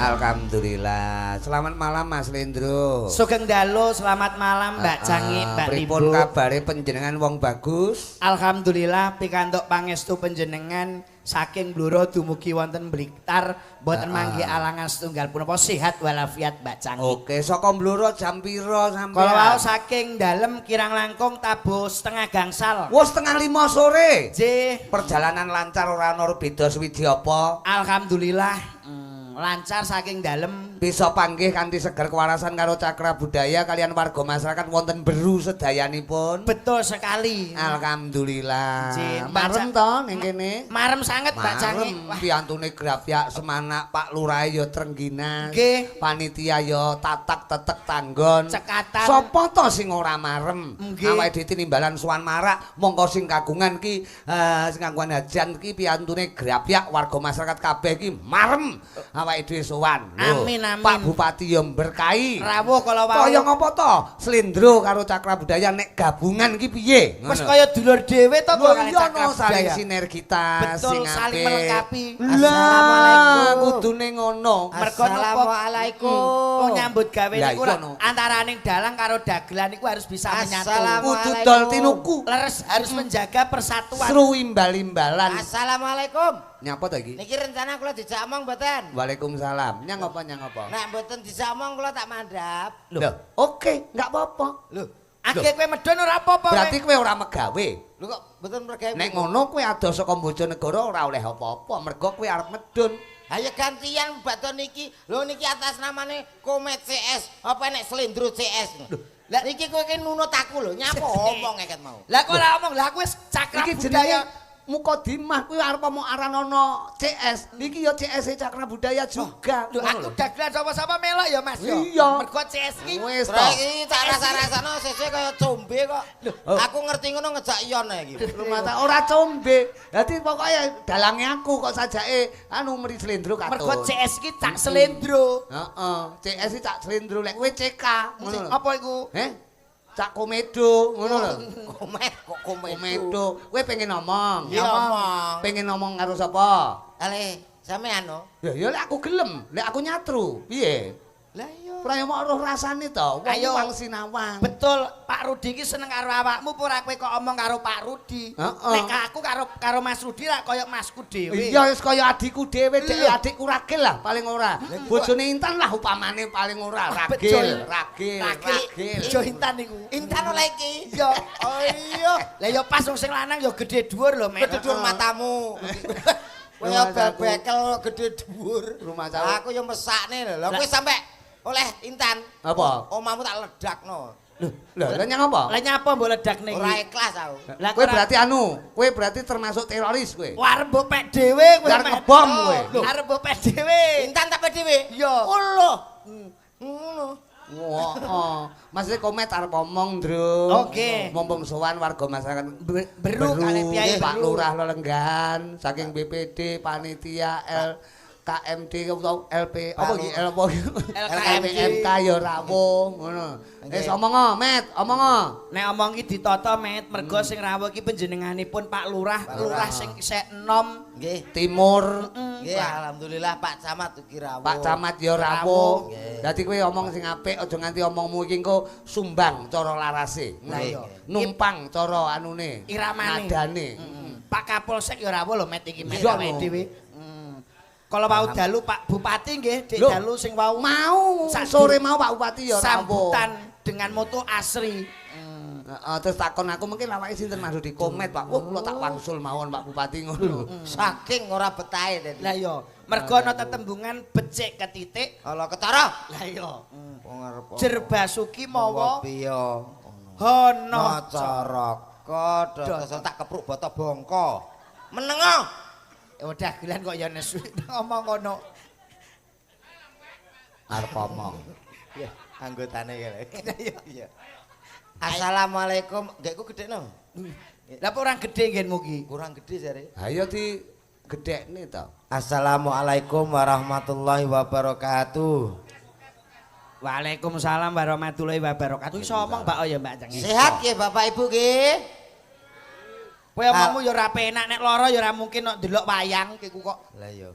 Alhamdulillah. Selamat malam Mas Lendro. Sugeng dalu, selamat malam Mbak Cangi, Mbak Libu. Pripun kabare panjenengan wong bagus? Alhamdulillah pikantuk pangestu panjenengan saking Bluro dumugi wonten Blitar boten mangke alangan setunggal punapa sehat walafiat Mbak Cangi. Oke, saka Bluro jam pira sampeyan? Kalau wau saking dalem kirang langkung tabuh setengah gangsal. Wes setengah 5 sore. Nggih. Perjalanan lancar ora ana beda swiji apa? Alhamdulillah. Lancar saking dalem. Bisa panggih kanthi seger kewarasan karo Cakra Budaya kalian warga masyarakat wonten beru sedayanipun. Betul sekali. Alhamdulillah. Marem to ning kene. Marem sanget Mbak Cangi. Piyantune grafyak Semanak Pak Lurah ya Trengginan. Nggih. Panitia ya tatak tetek tanggon. Cekatan. Sapa to sing ora marem? Nggih. Awake dhewe tinimbalan sowan marak mongko sing kagungan ki sing kagungan hajan ki piyantune grafyak warga masyarakat kabeh ki marem. Awake dhewe sowan. Amin amin. Pak Bupati ya berkahi. Rawuh kala wau. Kaya ngapa to? Slendro karo Cakra Budaya nek gabungan ki piye? Wis kaya dulur dhewe to kok kali Cakra saling Budaya. sinergitas Betul, sing saling apik. melengkapi. Assalamualaikum. Kudune ngono. Mergo Assalamualaikum. nyambut gawe Lah, niku iya, no. antaraning dalang karo dagelan niku harus bisa menyatu. Kudu dol tinuku. Leres harus menjaga persatuan. Seru imbal-imbalan. Assalamualaikum. Nyapa to iki? Niki rencana kula dijak omong mboten? Waalaikumsalam. Nyang apa? Nek mboten dijak omong kula tak mandhap. Loh, oke, enggak apa-apa. Lho, Akeh kowe medhon ora apa-apa. Berarti kowe ora megawe. lho kok mboten mergawe. Nek ngono kowe ado saka Bojonegoro ora oleh apa-apa, mergo kowe arep medun. Ayo gantian baton niki. Lho niki atas namane Komet CS. Apa nek Slendro CS. Lah niki kowe ki nunut aku lho, nyapa omong eket mau. Lah kok ora omong, lah kowe Cakra Iki Budaya. jenenge Mukodimah kuwi arep mau aran ana CS. Niki ya CS Cakra Budaya juga. Lho aku dagelan sapa-sapa melok ya Mas yo. Iya. Mergo CS ki Wis to. Terus iki tak rasa-rasano sesuk kaya combe kok. Aku ngerti ngono ngejak iyon ae iki. Rumah tak ora combe. Dadi pokoke dalange aku kok sajake anu meri Slendro katut. mergo CS ki tak Slendro. Heeh, CS iki cak Slendro lek kowe CK ngono lho. Apa iku? Cak Komedo ngono lho. Komet kok komet. Komedo. Kowe pengen ngomong. Iya omong. Pengen ngomong karo sapa? Ale sampean no. Ya lek aku gelem, lek aku nyatru. Piye? Lah iya. Ora yo mok roh rasane to. Wong Ayo. wang sinawang. Betul, Pak Rudi ki seneng karo awakmu apa ora kowe kok omong karo Pak Rudi. Heeh. Nek aku karo Mas Rudi ra koyo masku dhewe. Iya wis kaya adikku dhewe, dek Iya. adikku ragil lah paling ora. Bojone Intan lah upamane paling ora Betul. ragil. Ijo Intan niku. Intan oleh iki. Iya. Oh iya. Lah ya pas wong sing lanang ya gedhe dhuwur lho, Mek. Kedudur matamu. Rumah Kaya saku. bekel gede dhuwur. Rumah saku. Aku yo mesakne lho. Lah kowe sampe oleh Intan. Apa? Omahmu tak ledakno. Lah nyang apa? Lah nyapa mbok ledakne Ora iki? ikhlas aku. Lah Kowe berarti kowe berarti termasuk teroris kowe. arep mbok pek dhewe kowe. Arep Mek. ngebom kowe. Lho, arep mbok pek dhewe. Intan tak dhewe. Iya. Oh lho. Ngono. Wah, maksudnya komet arep omong, Ndro. Oke. Mumpung sowan warga masyarakat Beru kali Piai Pak Beru. Lurah Lelenggan saking BPD panitia KMD atau LP apa iki apa iki? LPMK ya rawuh ngono. Wis omong Met, omong. Nek omong ki ditata Met, mergo sing rawuh ki panjenenganipun Pak Lurah, lurah sing isih enom. Nggih. Timur Nggih alhamdulillah Pak Camat ugi rawuh. Pak Camat ya rawuh. Nggih. Dadi kowe omong sing apik aja nganti omongmu iki engko sumbang cara larase. Lah iya. Numpang cara anune. Iramane. Nadane. Pak Kapolsek ya rawuh lho Met iki Met Iya, awake no. dhewe. Kalau mau dalu Pak Bupati nggih, Dik Loh, dalu sing wau Mau sore mau Pak Bupati ya rawuh. sambutan dengan moto asri. Heeh, terus takon aku mungkin awake sinten Mas di komet Pak. Wah, kula tak wangsul mawon Pak Bupati ngono. Saking ora betahe dadi. Lah iya, mergo ana tetembungan becik ketitik. Ala ketara. Lah iya. Wong arep Jer basuki mawa piya. hono Caraka dosa tak kepruk bata bangka. Menengo. udah gelan kok ya nesu ngomong kono. Arep omong. Ya, anggotane kene. Iya. Assalamualaikum. Nggih ku gedhekno. Lah apa orang gedhe nggenmu ki? Kurang gedhe jare. Ayo di gedhekne to. Assalamualaikum warahmatullahi wabarakatuh. Waalaikumsalam warahmatullahi wabarakatuh. Iso omong Mbak ya Mbak Ceng. Sehat nggih Bapak Ibu nggih? Kowe omongmu ya ora penak nek lara ya ora mungkin kok ndelok wayang kiku kok. Lah iya.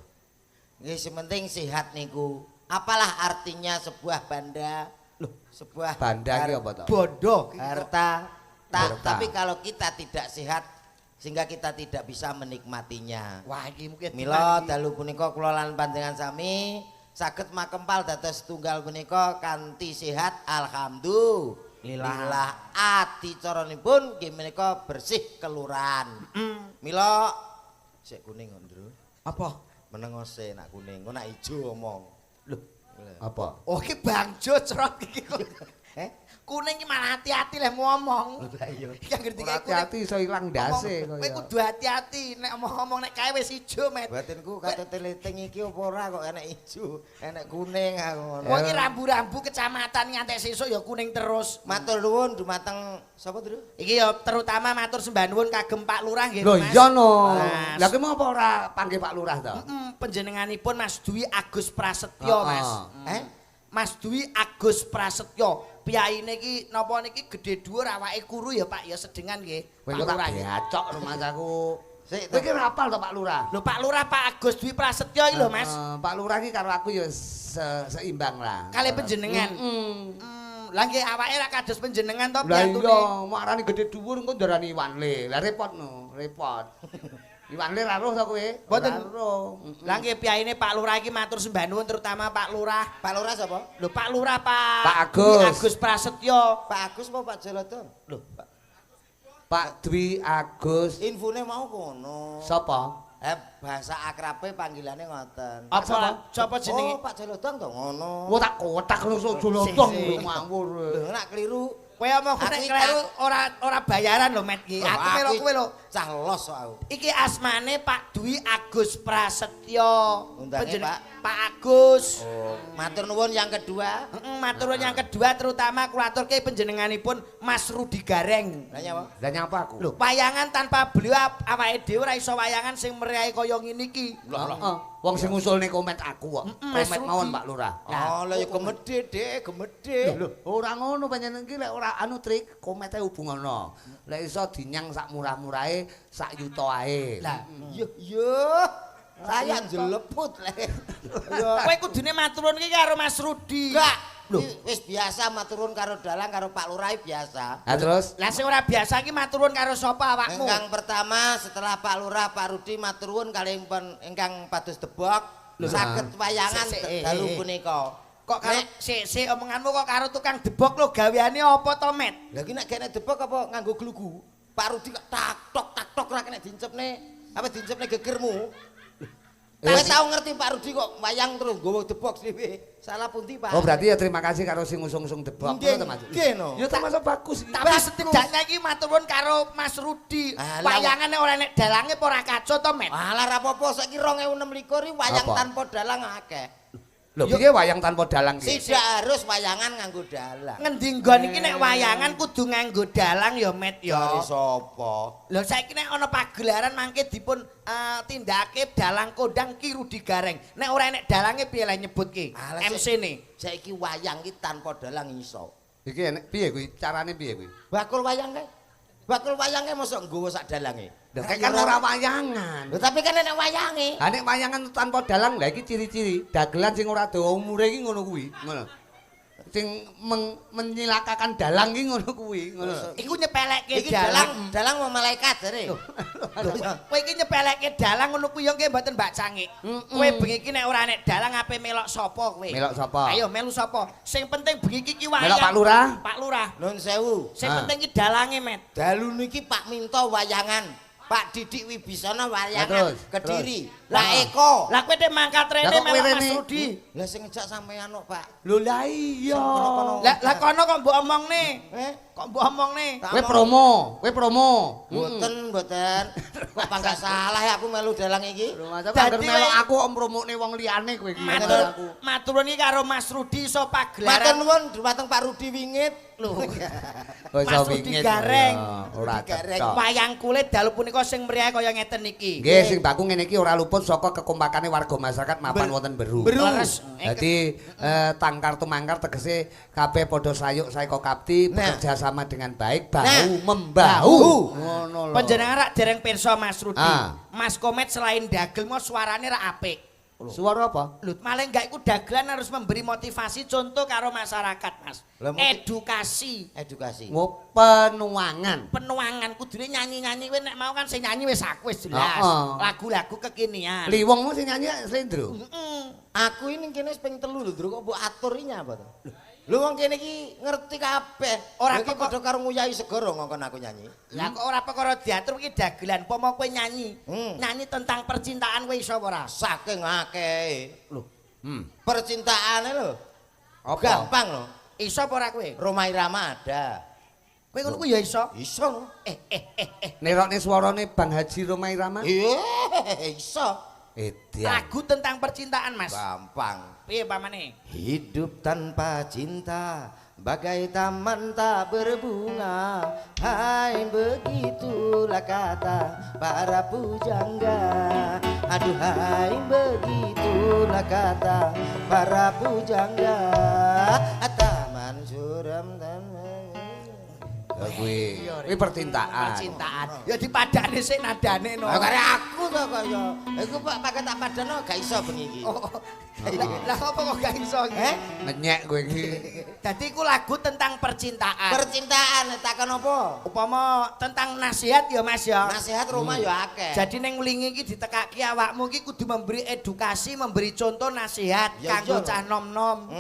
Nggih sing penting sehat niku. Apalah artinya sebuah banda? Loh, sebuah Banda iki apa to? Bodoh. harta. Harta. Tapi kalau kita tidak sehat sehingga kita tidak bisa menikmatinya. Wah, iki mungkin Mila dalu punika kula lan panjenengan sami saged makempal dados tunggal punika kanthi sehat alhamdulillah. Adicaranipun nggih menika bersih keluran. Mila sik kuning ndro. apa? Menengose nak kuning, kok nak ijo omong. Loh, Apa? oh iki bangjo cerot iki. Kuning iki malah hati-hati leh ngomong. Lah iya. Iki ngerti Ora hati-hati iso ilang ndase Kowe kudu hati-hati nek omong-omong nek kae wis ijo, Met. Batinku kate teliting iki apa ora kok enek ijo, enek kuning aku ngono. Wong iki rambu-rambu kecamatan ngantek sesuk ya kuning terus. Matur nuwun dumateng sapa, Tru? Iki ya terutama matur sembah nuwun kagem Pak Lurah nggih, Lho Mas. iya no. Mas. Lah kowe apa ora panggil Pak Lurah to? Panjenenganipun Mas Dwi Agus Prasetyo, Mas. Mas Dwi Agus Prasetyo. Piyaine iki napa niki gedhe dhuwur awake kuru ya Pak ya sedengan nggih. Kowe Pak kok tak Lurah. diacok rumahku. Sik Kowe ki ora apal to Pak Lurah? Lho Pak Lurah Pak Agus Dwi Prasetyo iki lho Mas. Pak Lurah ki karo aku ya seimbang lah. Kali panjenengan. Lah nggih awake ra kados panjenengan to Lah piyantune. iya, marani gedhe dhuwur engko ndarani Iwan Le. Lah repot no, repot. Iwan Le ra roh to kowe? Mboten. Ora roh. Lah nggih piyaine Pak Lurah iki matur sembah nuwun terutama Pak Lurah. Pak Lurah sapa? Lho Pak Lurah Pak Pak Agus. Dwi Agus Prasetyo. Pak Agus apa Pak Joloto? Lho Pak Dwi Agus. Infone mau kono. Sapa? Bahasa akrabe panggilannya ngoten. apa sapa jenenge? Oh, Pak Jolodong to ngono. Wah tak kotak lu jolodong Sik. ngawur. Lho nek kliru Kowe omong nek Aku kleru ora bayaran lho Met iki. Aku melo kowe lho. cah los kok aku. Iki asmane Pak Dwi Agus Prasetyo. Undange, Pak? Pak Agus. Oh, matur nuwun yang kedua. Matur nuwun yang kedua terutama kula aturke panjenenganipun Mas Rudi Gareng. Lah nyapa? Lah nyapa aku? Lho, wayangan tanpa beliau awake dhewe ora iso wayangan sing meriahi kaya ngene iki. Heeh. Wong sing ngusulne komet aku kok. Mas Komet Rudi. mawon Pak Lurah. Oh, lah ya gemedhe, Dik, gemedhe. Lho, ora ngono panjenengan iki lek ora anu trik komete hubungono. Lek iso dinyang sak murah-murahe sak yuta ae. Lah, Yo. Saya jeleput le. Yo. kowe kudune maturun iki karo Mas Rudi. Enggak. Lho. Wis biasa maturun karo dalang karo Pak Lurah biasa. Lah terus Lah sing ora biasa iki maturun karo sapa awakmu? Ingkang pertama setelah Pak Lurah Pak Rudi maturun kali ingkang pados debok saged wayangan dalu punika. Kok karo sik omonganmu kok karo tukang debok lho gaweane apa to, Met? Lah iki nek gene debok apa nganggo glugu? Pak Rudi kok tak tok ra kena dincepne. Apa dincepne gegermu? Kowe tau ngerti Pak Rudi kok wayang terus nggawa debok dhewe. Salah pundi, Pak? Oh berarti ya terima kasih karo sing ngusung-usung debok Nggih, ngono to Mas. nggih, no. Ya termasuk bagus iki. Tapi setidaknya iki maturun karo Mas Rudi. Alah, Wayangane ora nek dalange apa ora kaco to, Met? Alah ra apa-apa saiki 2026 iki wayang Apa? tanpa dalang akeh. Lho piye wayang tanpa dalang ki? Tidak harus wayangan nganggo dalang. Ngendi nggon iki nek wayangan kudu nganggo dalang ya, Met ya. Dari sapa? Lho saiki nek ana pagelaran mangke dipun tindake dalang kondang Ki Rudi Gareng. Nek ora enek dalange piye le nyebutke? Alah, MC-ne. Saiki wayang iki tanpa dalang iso. Iki enek piye kuwi? Carane piye kuwi? Bakul wayang kae. Bakul wayang kae mosok nggawa sak dalange. Lho kan ora wayangan. Lho tapi kan enek wayange. Ha nek wayangan tanpa dalang lha iki ciri-ciri dagelan sing ora dawa umure iki ngono kuwi, ngono. Sing menyilakakan dalang iki ngono kuwi, ngono. Iku nyepelekke Iki dalang mau malaikat jare. Kowe iki nyepelekke dalang ngono kuwi ya nggih mboten Mbak Cangik. Kowe bengi iki nek ora enek dalang ape melok sapa kowe? Melok sapa? Ayo melu sapa? Sing penting bengi iki wayang. Melok Pak Lurah? Pak Lurah. Nun sewu. Sing penting iki dalange, Met. Dalu niki Pak Minto wayangan. Pak Didik Wibisana wayangan terus, Kediri. terus. Lah Eko. Lah kowe nek mangkat rene Lah kok kowe melok Mas rene? Rudi. Lah sing ngejak sampean kok, Pak. Lho lah iya. Lah kono kok mbok omongne? Kok mbok omongne? Kowe promo. Mboten. Kok pangkat salah ya aku melu dalang iki. Lho masa Dadi panger melok kowe- aku om promokne wong liyane kowe iki. Maturun iki karo Mas Rudi iso Matur pagelaran. nuwun dumateng Pak Rudi wingit. Lho. Oh, iso Mas Rudi wingit. Gareng. Ya, ora Rudi Gareng. cocok. Wayang kulit dalu punika sing meriah kaya ngeten iki. Nggih, sing baku ngene iki ora luput saka kekompakane warga masyarakat mapan wonten Beru. Leres. Dadi tangkar tumangkar tegese kabeh padha sayuk saeka kapti bekerja sama dengan baik bahu membahu. Ngono lho. Panjenengan rak dereng pirsa Mas Rudi. Ah. Mas Komet selain dagel mau suarane rak apik. Suara apa? Lho, malah enggak iku dagelan harus memberi motivasi contoh karo masyarakat, Mas. Edukasi. Edukasi. Oh, penuangan. Penuangan kudune nyanyi-nyanyi kowe nek mau kan sing nyanyi wis aku wis jelas. Lagu-lagu kekinian. Liwongmu sing nyanyi Slendro. Aku ini kene wis ping 3 lho, Ndro, kok mbok atur iki apa to? Lho wong kene iki ngerti kabeh. Ora iki padha karo nguyai segara ngongkon aku nyanyi. Lah kok ora perkara diatur iki dagelan, pomo kowe nyanyi. Nyanyi tentang percintaan kowe iso apa ora? Saking akeh. Lho, Percintaane lho. Apa? Gampang lho. iso apa ora kowe? Roma Irama ada. Kowe ngono ku ya iso. Iso lho. Nerokne suarane Bang Haji Roma Irama. Iso. Edian. Lagu tentang percintaan, Mas. Gampang. Piye pamane? Hidup tanpa cinta bagai taman tak berbunga. Hai begitulah kata para pujangga. Aduhai begitulah kata para pujangga. Taman suram dan Kuwi percintaan. Percintaan. Ya dipadane sik nadane no. kare aku to kaya. Iku pakai tak padano gak iso bengi iki. Lah apa kok gak iso iki? Menyek kowe iki. Dadi iku lagu tentang percintaan. Percintaan takon apa? Upama tentang nasihat ya Mas ya. Nasihat rumah ya akeh. Jadi ning nglingi iki ditekaki awakmu iki kudu memberi edukasi, memberi contoh nasihat Ya, kanggo iya. cah nom-nom.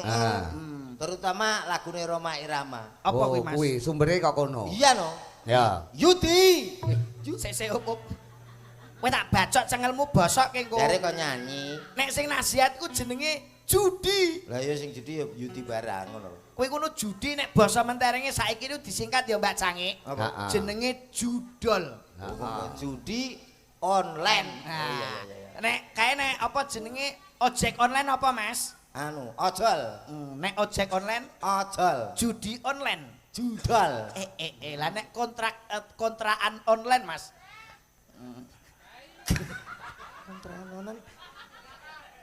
Terutama lagune Roma Irama. Apa kuwi Mas? Kuwi sumbere kok kono. Iya no. Ya. Yudi. Sik up. Kowe tak bacok cengelmu bosok kengko. Dari kok nyanyi. Nek sing nasihat ku jenenge judi. Lah ya sing judi ya Yudi barang ngono. Kowe kudu judi nek basa menterenge saiki ku disingkat ya Mbak Cangik. Apa? Jenenge judol. Judi online. Nah, nek kae nek apa jenenge ojek online apa Mas? Anu, ojol. Nek ojek online, Ojol. judi online. Judol. Lah nek kontrakan online Mas. Kontrakan online.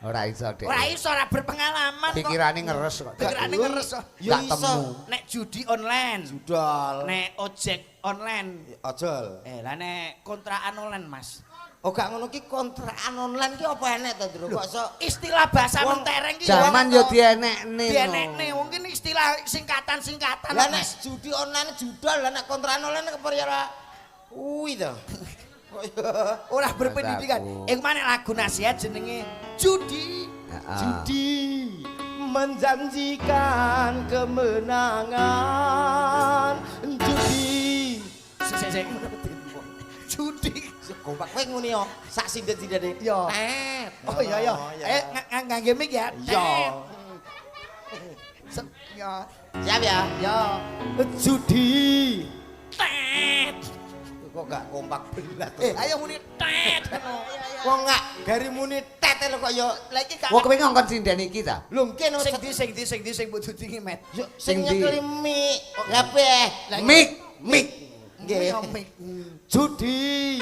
Ora iso, Dek. Ora iso ora berpengalaman kok. Pikirane ngeres kok. Pikirane ngeres. Ya Gak iso. temu. Nek judi online, Judol. nek ojek online. Ojol. Lah nek kontrakan online Mas. Oh gak ngono ki kontrakan online ki apa enek to, Ndro? Kok sok Istilah bahasa Wong mentereng ki Zaman yo dienekne. dienekne mungkin istilah singkatan-singkatan lah nek Mas. judi online judol, lah nek kontrakan online kepercaya kuwi to. Ora berpendidikan. Iku maneh lagu nasihat jenenge judi. Judi menjanjikan kemenangan. Judi. Sik. Judi. Kompak kowe ngene yo. Sak sindet-sindete. Yo. Tet. Oh iya ya. Ayo ngangge mic ya. Yo. Ya. Siap ya. Ya. Judi. Tet. Kok gak kompak belat. Ayo muni tet. Kok gak gari muni tete lho kok yo. Lah iki gak Wong kowe ngongkon sinden iki ta? Lho mungkin sing mbok dudingi met. Yo sing Sing di- nyekeli mik. HP. Mik. Nggih. Judi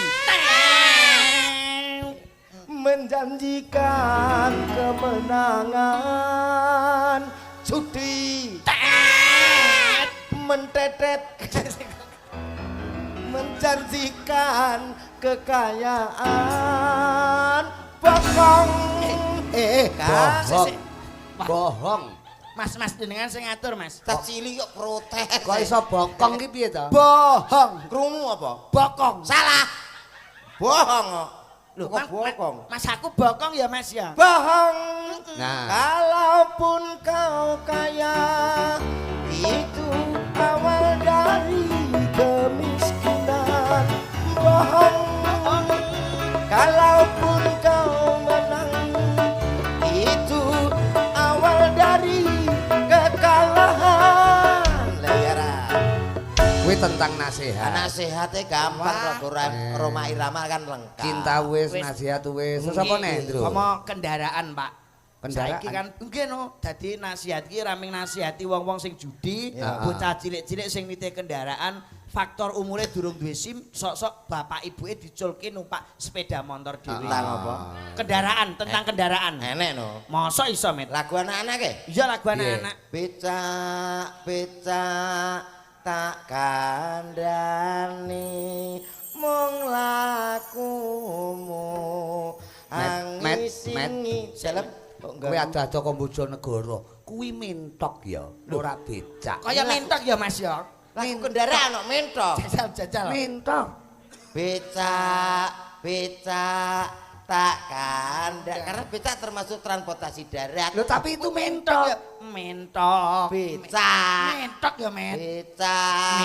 menjanjikan kemenangan. Judi mentetet menjanjikan kekayaan. Bokong. Bohong. Mas jenengan sing ngatur Mas. Tak cilik kok protes. Kok iso bokong ki piye to? Bohong. Krungu apa? Bokong. Salah. Bohong kok. Lho, Kok bokong? Mas aku bokong ya Mas ya. Bohong. Nah. Kalaupun kau kaya, itu awal dari kemiskinan. Bohong. Kalaupun kau menang, itu awal dari kekalahan. Layara. Kuwi tentang nasihat. Nasihatnya gampang, Roma Irama kan lengkap. Cinta wis, Wis. nasihat wis. Terus apa nih, Ndro? Sama kendaraan, Pak. Kendaraan. Saiki kan nggih no, dadi nasihat iki raming nasihati wong-wong sing judi, Ya. bocah cilik-cilik sing nitih kendaraan, faktor umure durung duwe SIM, sok-sok bapak ibuke diculke numpak sepeda motor dhewe. Tentang apa? Kendaraan, tentang kendaraan. Enek no. Mosok iso, Met? Lagu anak-anak ke? Iya lagu anak-anak. Becak tak kandhani mung lakumu Angisingi seleb kowe ada-ada Kamboja Negara kuwi mentok ya ora becak Kaya mentok ya Mas ya. lagu kendaraan kok mentok Jajal. mentok becak tak kandak karena becak termasuk transportasi darat lho tapi itu mentok Mentok. becak Mentok ya, Met. becak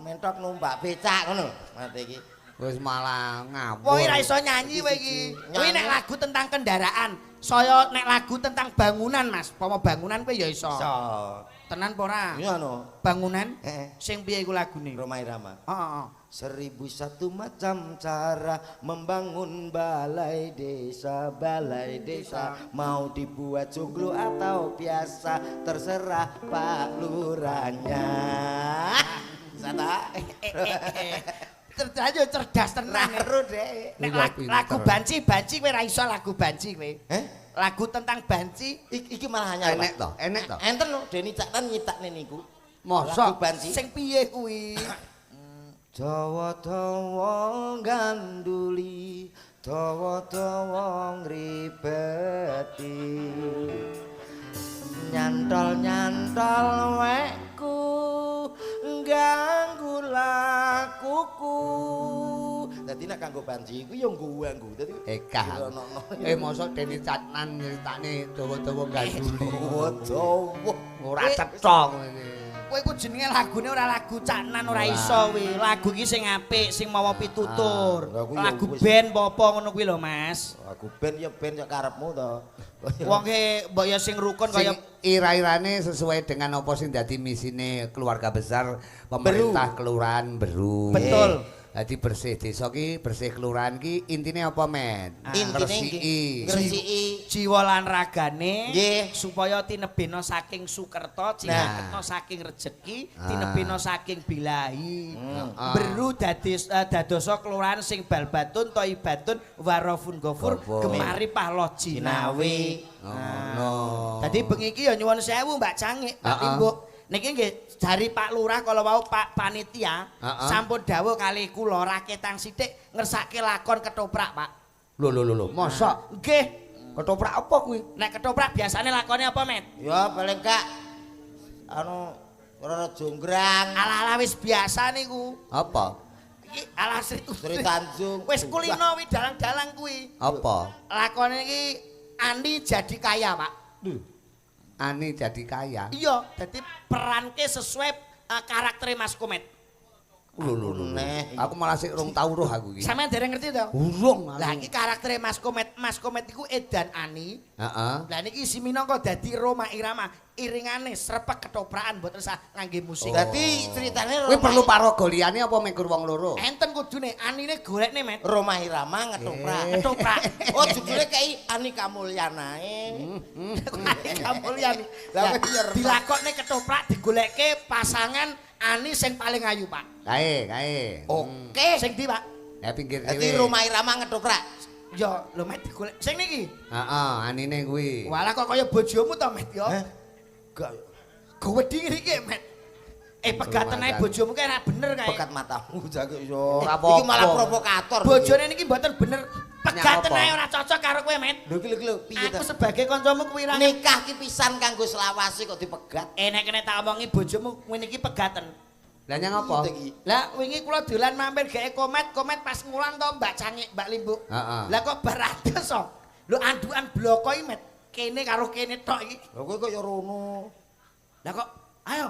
Mentok. numpak becak ngono mate iki wis malah ngawur Kowe ora iso nyanyi kowe iki. Kuwi nek lagu tentang kendaraan, saya nek lagu tentang bangunan, Mas. Apa bangunan kowe ya iso. iso Tenan apa ora? iya no Bangunan heeh sing piye iku lagune? Roma Irama Heeh. 1001 macam cara membangun balai desa mau dibuat joglo atau biasa terserah Pak Lurahnya Sata cerdas tenan. Naruh deh Nek lagu banci kowe ora iso lagu banci kowe. Lagu tentang banci iki malah hanya enek to enten lho Deni Caknan nyitakne niku mosok lagu banci sing piye kuwi? Dawa-dawa ganduli dawa-dawa ngribeti nyantol-nyantol wekku ganggu lakuku dadi nek kanggo banci iku ya nggo dadi Eka mosok Deni Caknan nyritane dawa-dawa ganduli dawa ora cetha Kowe iku jenenge lagune ora lagu Caknan ora iso kowe. Lagu iki sing apik, sing mawa pitutur. Lagu band apa ngono kuwi lho, Mas. lagu band ya band kok karepmu to Wong mbok ya sing rukun kaya ira-irane sesuai dengan apa sing dadi misine keluarga besar pemerintah kelurahan Beru. Betul. Dadi bersih desa ki, bersih kelurahan ki intine apa, Met? Intine ngresiki jiwa lan ragane nggih supaya tinebena saking sukerta, tinebena saking rejeki, tinebena saking bilahi. Beru dadosa kelurahan sing balbatun thaibatun warafun ghafur gemari pahlo jinawi. Ngono. Dadi bengi iki ya nyuwun sewu Mbak Cangik, Pak Timbuk. Niki nggih jari Pak Lurah kala wau Pak Panitia sampun dawuh kali kula raketang sithik ngersake lakon ketoprak, Pak. Lho, mosok Nggih. ketoprak apa kuwi? Nek ketoprak biasane lakone apa, Met? ya paling gak anu ora jonggrang Ala-ala wis biasa niku. Apa? Iki ala Sri Tanjung Wis kulino wi dalang-dalang kuwi. Apa? Lakone iki Andi jadi kaya, Pak. Ani jadi kaya. Iya, dadi peranke sesuai karakter Mas Komet. Lho. Aku malah sik rong tau roh aku iki. Sampeyan dereng ngerti to? Urung. Lah iki karakter Mas Komet. Mas Komet iku edan Ani. Heeh. Lah niki si minangka dadi Roma Irama, iringane srepek ketoprakan mboten usah ngangge musik. dadi ceritane Kowe perlu paraga liyane apa mekur wong loro? Enten kudune Anine golekne, Met. Roma Irama ngetoprak Ketoprak. oh judule kei Ani Kamulyanae Kamulyani. Lah dilakokne ketoprak digolekke pasangan Ani sing paling ayu, Pak. Kae. Oke. Sing ndi, Pak? Ya pinggir dadi dhewe. Roma Irama ngetoprak Ya, lho Met digolek. Sing niki. Heeh, anine kuwi. Walah kok kaya bojomu to, Met ya. gak Gowedi ngriki, Met. Pegaten ae bojomu kae ora bener kae. pekat matamu jago yo Ora iki malah apa-apa. provokator Bojone niki mboten bener. Pegaten apa? ae ora cocok karo kowe, Met. lho piye Aku to sebagai kancamu kuwi ra nikah ki pisan kanggo selawase kok dipegat nek kene tak omongi bojomu ngene iki pegaten. Lah nyang apa? Lah wingi kula dolan mampir gawe komet pas ngulang to Mbak Cangik, Mbak Limbuk. Heeh. Lah kok baradas to. Lho andukan bloko iki, Met. Kene karo kene tok iki. lho kowe kok ya rono Lah kok ayo,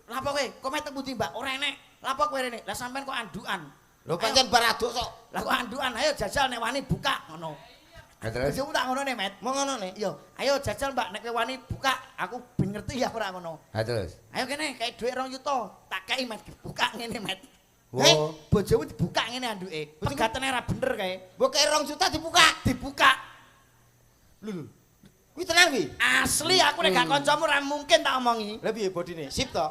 lapo kowe? Komet teng pundi, Mbak? Ora enek. Lapo kowe rene? Lah sampean kok andukan. lho pancen baraduk sok Lah kok andukan? Ayo jajal nek wani buka ngono. Terus Bojomu tak ngono ne, Met. mau ngono nih Iya, ayo jajal Mbak nek kowe wani buka. Aku ben ngerti ya ora ngono. ha terus. Ayo kene kayak dhuwit 2 juta. Tak kei Met dibuka ngene, Met. Wo. Bojomu dibuka ngene anduke. Pegatene ora bener kae. mbok kei 2 juta dibuka Dibuka. lho kuwi tenang wi Asli aku nek gak kancamu ora mungkin tak omongi. lha piye bodine sip to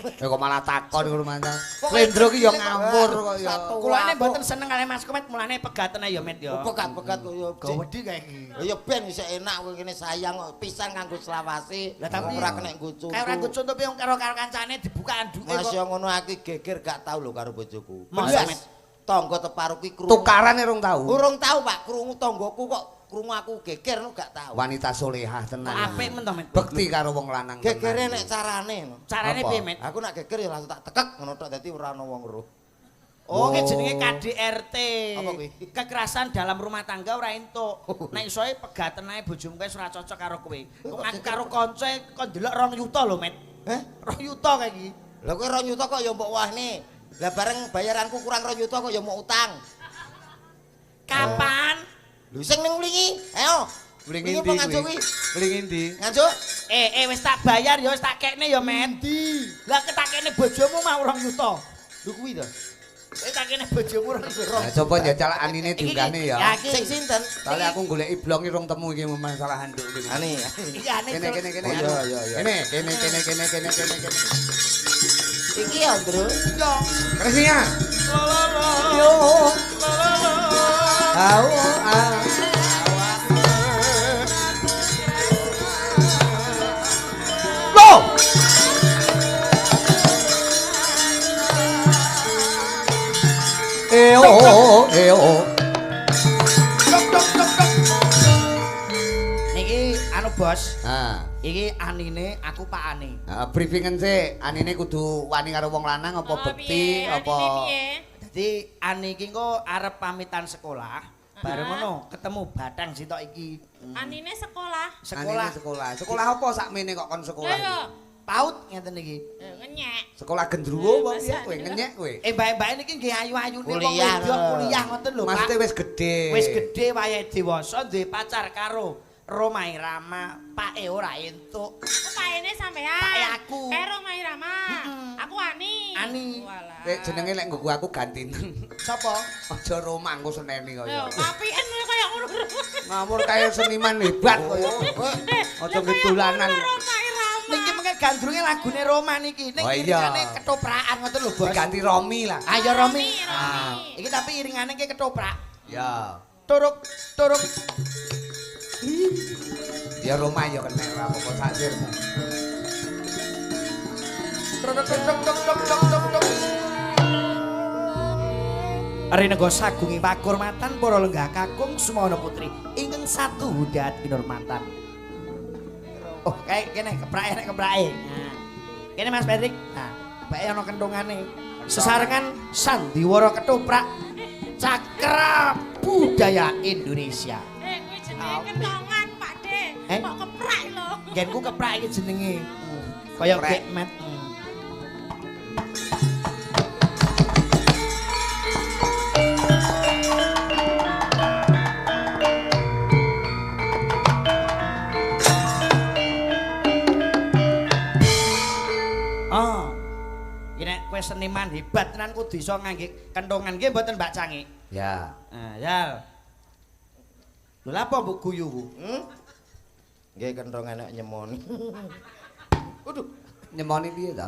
Kok malah takon ngono mantan. Slendro ki ya ngawur kok ya. Kulane mboten seneng kali Mas Komet mulane pegatene ya, Met ya. pegat-pegat kok ya Gawedi kae iki. ya ben isih enak kowe kene sayang kok pisan kanggo selawase Lah tapi ora kena nggo contoh kayak ora nggo contoh piye karo kancane dibuka anduke Mas kok. yo ngono aku geger gak tau lho karo bojoku Masa, Met? tangga teparu ki krungu. Tukaran urung tahu. Urung tahu Pak, krungu tanggoku kok krungu aku geger no gak tahu. Wanita solehah tenan. Apik men to, Met. Bekti karo wong lanang. Gegere nek carane no. Carane Apa? piye, Met? Aku nak geger ya langsung tak tekek ngono tok dadi ora ana wong weruh. Oh, ki jenenge KDRT. Apa kuwi? Kekerasan dalam rumah tangga ora entuk. Nek iso pegaten ae bojomu wis ora cocok karo kowe. Kok aku karo kanca kok ndelok 2 juta lho, Met. Heh? 2 juta kae iki. Lah kowe 2 juta kok ya mbok wahne. Lah bareng bayaranku kurang 2 juta kok ya mau utang. Kapan? Lho sing ning mlingi. Ayo. Mlingi Mlingi ndi nganjuk kuwi? kuwi. Mlingi ndi? Nganjuk? Wis tak bayar ya wis tak kekne ya, Met. Lah ketakene bojomu mau 2 juta. Lho kuwi to. Wis tak kene bojomu 2 juta. Nah, coba njajal anine diunggahne ya. Sing sinten? Kali aku goleki blong irung temu iki masalah handuk iki. Ani. Iki aneh. Kene. Oh, iya. Kene. Iki ya, Ndro. Yo. Kresinya. Yo. Au. Loh. Niki anu Bos, Ah, iki anine aku pakane. briefingan sih, anine kudu wani karo wong lanang apa bekti apa Dadi Ani iki engko arep pamitan sekolah. Bareng ngono ketemu Batang sitok iki. Anine sekolah. Sekolah Sekolah apa sakmene kok kon sekolah? Lho, PAUD ngeten iki. ngenyek. Sekolah gendruwo apa piye kowe ngenyek kowe? Mbak-mbak niki nggih ayu-ayune wong Kuliah, wedok lho. kuliah ngoten lho, Pak. Maksudnya wis gede. Wis gedhe wayahe dewasa duwe pacar karo Romai Rama, pake ora entuk. Paene sampean. Pake aku. Romai Rama. Aku Ani. Ani. Walah. Nek jenenge lek nggo aku gantinen. Sapa? Aja romangku seneni Lho, kaya. apien kaya ngono. Ngawur kaya seniman hebat kaya. Aja ngedolanan. Romai Rama. Niki mengke gandrunge lagune Roma niki. Ning Oh, iya. iringane ketoprakan ngoten lho, Bos. Diganti Romi lah. Ayo Romi. Romi. Iki tapi iringane ki ketoprak. Ya. Turuk. Ya Roma ya kena ora apa-apa sak sirmu. Rinenggo sagungi pakurmatan para lenggah kakung Sumono Putri ingkang satu hudat kinurmatan. Oh, kayak kene keprake nek keprake. Nah. Kene Mas Patrick. Nah, bae ana kentungane. Sesarengan sandiwara ketoprak Cakra Budaya Indonesia. Kuwi jenenge kentongan, Pak De. Kok keprak lho. Genku keprak iki jenenge. Kaya Keprek. gekmet. Oh. Iki nek kowe seniman hebat tenan kudu iso ngangge kentongan nggih mboten Mbak Cangi. Ya. Nah, Yal. Lho lha apa mbok guyu ku? Nggih kenthongan nek nyemoni. Waduh, Nyemoni piye ta?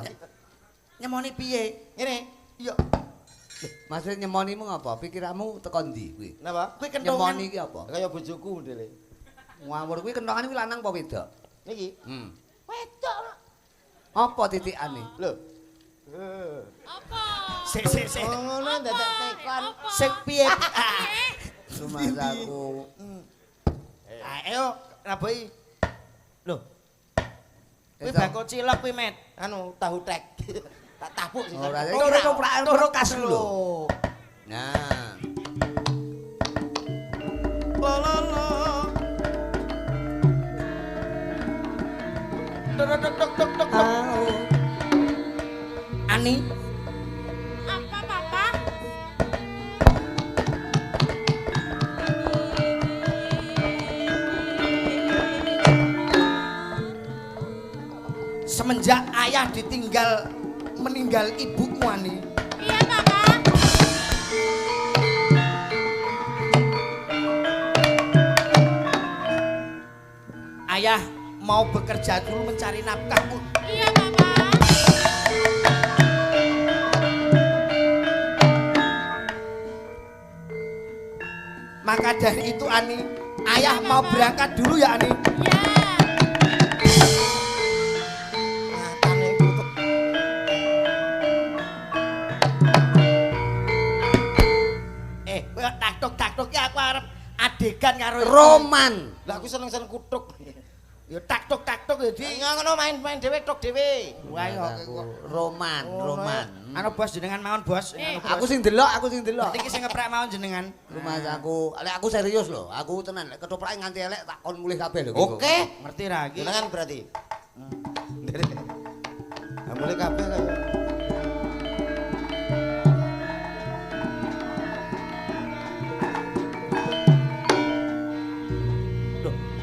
Nyemoni piye? ngene. Iya. Maksud nyemonimu ngapa? Pikiranmu teko ndi kuwi? Napa? Kuwi kentongan. Nyemoni iki apa? Kaya bojoku ndele. Ngawur kuwi kentongan kuwi lanang apa wedok? Niki. Wedok. Apa titikane? Lho. Apa? Sik. Oh, ngono dadak tekan. Sik piye? Sumasaku. Ayo, rabai. Loh. Kuwi Itu. bako cilok kuwi, Met. Anu tahu tek. Tak tapuk sih. Ora, Oh, iki ketoprak Turu kas kas lho. lho. Nah. Lololo. Dok. Ani, Apa, Papa? semenjak ayah ditinggal meninggal ibumu Ani. Iya, Papa. Ayah mau bekerja dulu mencari nafkah. Iya, Papa. Maka dari itu Ani, ayah mau berangkat dulu ya Ani. Ya. Matane butuh. adegan karo Roman. Lah aku seneng-seneng kutuk. Ya tak tok ya di. Ngono main dhewe tok dhewe. Wah yo Roman. Anu bos jenengan mawon bos. Aku sing delok. Iki sing ngeprek mawon jenengan. Rumah aku serius loh. Aku tenan lek ketoprak nganti elek tak kon mulih kabeh lho. Oke. Ngerti ra iki? Jenengan berarti. Mulai kabeh kaya.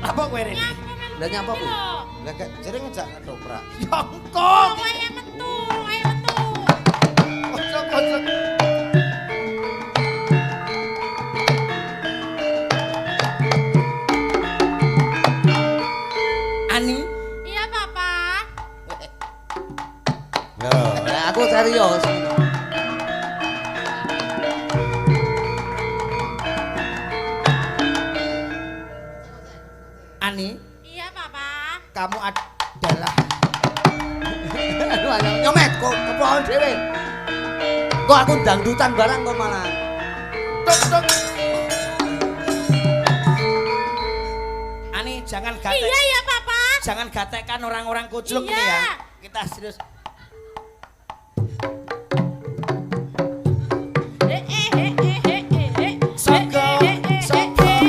Apa kowe rene? Lah nyapa ku? Lah gak jere ngejak ketoprak. Ya engko. Ayo metu. Kocok. Ani, Iya, Papa. Lah aku serius. Ani, Iya, Papa. kamu adalah Aduh, nyomet kok kepohon dhewe. Kok aku dangdutan barang kok malah. tok. Ani, jangan gatek. Iya, ya, Papa. Jangan gatekkan orang-orang kucluk Iya. ini ya. Kita serius. Sogo. Keri.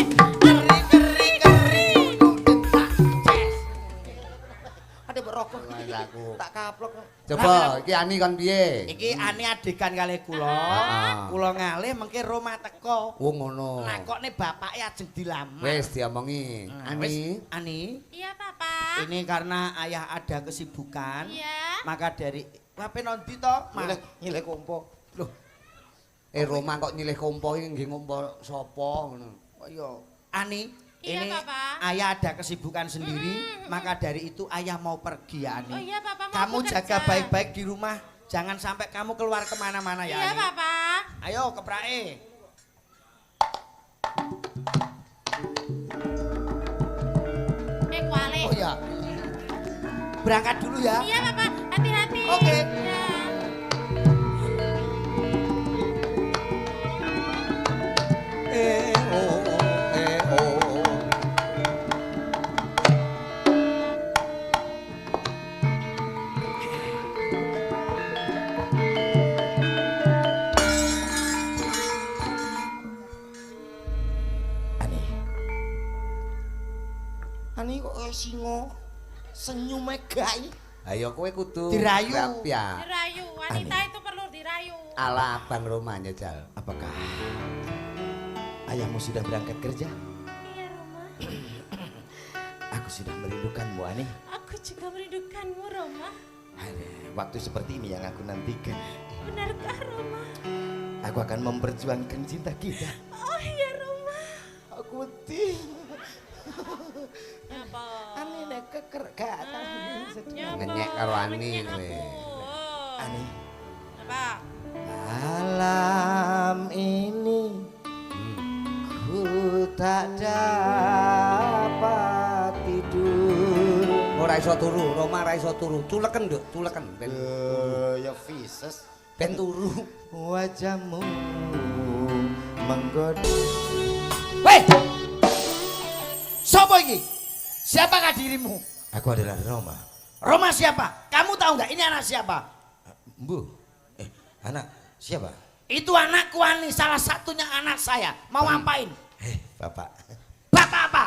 Ada berokok. Aku. Tak kaplok. Coba iki Ani kon piye? Iki Ani adegan kali kula. Heeh. Kula ngalih mengke Roma teko. Oh ngono. Nakokne bapake ajeng dilamar. Wis diomongi. Wis, Ani. Ani, Iya, Papa. ini karena ayah ada kesibukan. Iya. Maka dari wape nondi to? Nyileh kompo. Loh, Roma kok nyilih kompo iki nggih kompo sapa ngono. kok yo. Ani, Iya, ini Papa. ayah ada kesibukan sendiri, maka dari itu ayah mau pergi ya, Ani. Oh iya, Papa, mau Kamu bekerja. jaga baik-baik di rumah, jangan sampai kamu keluar kemana-mana ya, Iya, Ani. Papa. Ayo, keprake. Kuali. Oh ya. Berangkat dulu ya. Iya, Papa. Hati-hati. Oke. Iya. Oh. Ani kok kaya singa. Senyume gai. Ayo kowe kudu Dirayu. rapiah. Dirayu. Wanita itu perlu dirayu. Ala Bang Roma Jal. Apakah ayahmu sudah berangkat kerja? Iya, Roma. Aku sudah merindukanmu, Ani. Aku juga merindukanmu, Roma. Waktu seperti ini yang aku nantikan. Benarkah, Roma? Aku akan memperjuangkan cinta kita. Oh iya, Roma. Aku wedi. Apa? Ani nek keker gak Ngenyek karo Ani kowe. Ani, Apa? malam ini ku tak dapat tidur. Ora iso turu, Roma ora iso turu. Culeken, Nduk, culeken. Ben Ya Vises, ben turu. wajahmu menggoda. Weh! Sopo iki? Siapakah dirimu? Aku adalah Roma. Roma siapa? Kamu tahu nggak ini anak siapa? Bu, anak siapa? Itu anakku Ani, salah satunya anak saya. Mau ngapain? Bapak. Bapak apa?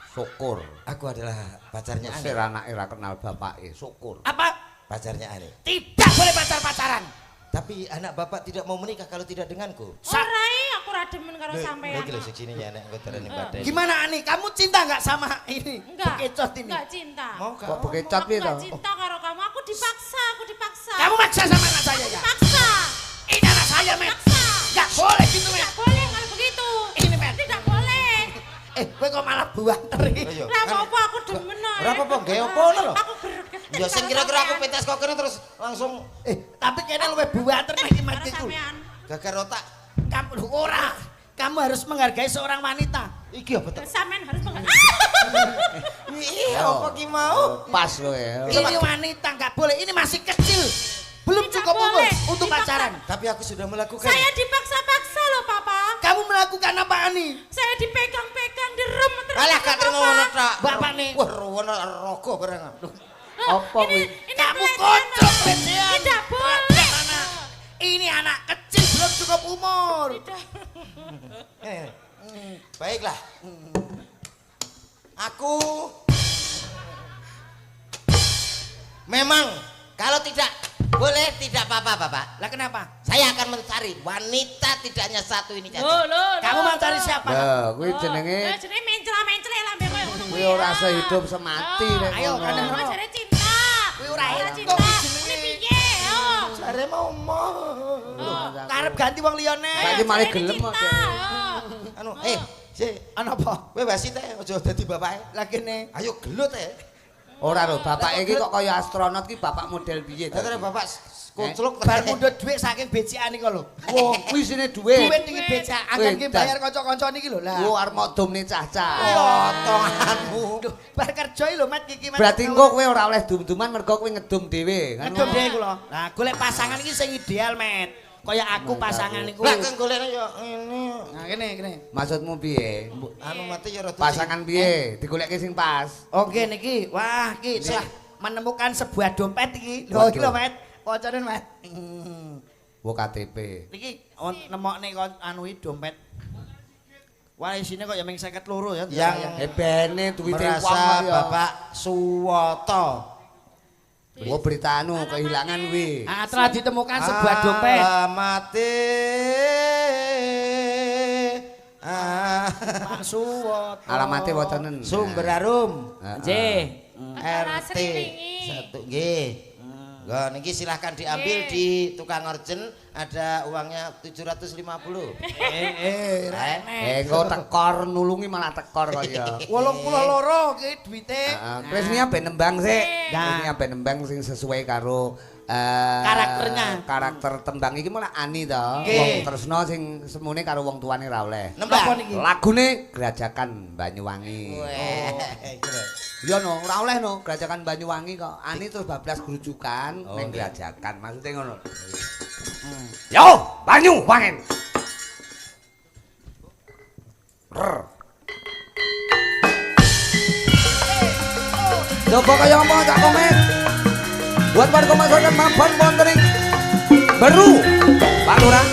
Syukur. Aku adalah pacarnya Ani. Sir anake ora kenal bapake, syukur. Apa? Pacarnya Ani. Tidak boleh pacar-pacaran. Tapi anak bapak tidak mau menikah kalau tidak denganku. Rai, aku ra demen karo sampean. Lagi lho sini ya anak kotoran badai. Gimana Ani? Kamu cinta nggak sama ini? Enggak. Bekecot ini. Enggak cinta. Mau Kok kau? bekecot Aku piye to? enggak cinta karo kamu. Aku dipaksa. Kamu maksa sama anak saya ya? Paksa. Ini anak saya, Met. Paksa. Nggak boleh gitu, Met. Tidak boleh kalau begitu. Ini, Met. Tidak boleh. Gue kok malah buang teri. Ayo. Lah apa aku demen ae. Ora apa-apa, gawe apa lho? Aku greget. Ya sing kira-kira aku pentas kok kene terus langsung Tapi kayaknya luwih buater nek iki karo matiku. sampean. gagar otak. Kamu ora. Kamu harus menghargai seorang wanita. Iki apa to? Sampean harus Iya, apa ki mau? Pas kowe. Ini wanita nggak boleh. Ini masih kecil. Belum Tidak cukup umur boleh. untuk Dipaksa. pacaran. Tapi aku sudah melakukan. Saya dipaksa-paksa loh, Papa. Kamu Kamu melakukan apa nih? Saya dipegang-pegang, direm terus. Alah gak terima ngono tok. Bapak nih. Wah, ruwono raga bareng. Apa kuwi? Kamu kocok pelecehan. Tidak boleh. Ini anak kecil belum cukup umur. Baiklah. Aku memang kalau tidak boleh tidak apa-apa Bapak. Lah kenapa? Saya akan mencari wanita tidak hanya satu ini saja. Kamu mau cari siapa? Lah, kuwi jenenge Jenenge mencela-mencela lambe koyo ngono kuwi ora sehidup semati nek Ayo, ngono. kadang- Kok jare cinta. Kuwi ora enak cinta. kok Ini piye? Oh. Jare mau Karep ganti wong liyane. Saiki malah Jare gelem kok. cinta. Oh. anu Ana apa? kowe wasit ae aja dadi bapake. Lah kene. Ayo gelut ae. Ora lho, bapak iki kok kaya astronot ki bapak model piye to? Dadi bapak kucluk Bar mundhut dhuwit saking becikan iki lho. Wah, kuwi isine dhuwit. Dhuwit iki becak, anggen ki bayar kanca-kancane iki lho. Lah. Wo arep modumne cah-cah. potonganmu. Duh, bar kerja iki lho Mat iki Mat. Berarti engko kowe ora oleh dum-duman mergo kowe ngedum dhewe. kan? ngedum dhewe kula. Lah golek pasangan iki sing ideal, Met. Kaya aku pasangan iku. Lah kang golekne yo ngene. Nah, kene. Maksudmu piye? Anu mati ya rada Pasangan piye? Digoleki sing pas. Oke niki. Wah, iki telah menemukan sebuah dompet iki. Lho iki lho, Met. Kocone, Met. Wo KTP. Niki nemokne anu iki dompet. Wah, isine kok ya mung 52 ya. Yang Bene duwite merasa wong ya. Bapak Suwoto. Wo berita anu kehilangan kuwi. Ah, telah ditemukan sebuah dompet. Alamate. Pak Suwoto. Alamate wonten. Sumber Arum. Nggih. RT 1 nggih. Nggih niki silahkan diambil di tukang orjen ada uangnya 750. Engko tekor nulungi malah tekor kaya. 82 ki duwite. Heeh, wis niya ben nembang sik. Nah. Wis niya ben nembang sing sesuai karo Karakternya. Karakter tembang iki malah ani to. Nggih. Wong tresno sing semune karo wong tuane ra oleh. Napa niki? Lagune Grajakan Banyuwangi. Iya no, ora oleh no, Grajakan Banyuwangi kok. Ani terus bablas grujukan ning Grajakan. Maksudnya ngono. Yo, Banyuwangi. Coba kaya ngomong Cak Komet. Buat warga masyarakat mapan wonten Beru, Pak Lurah.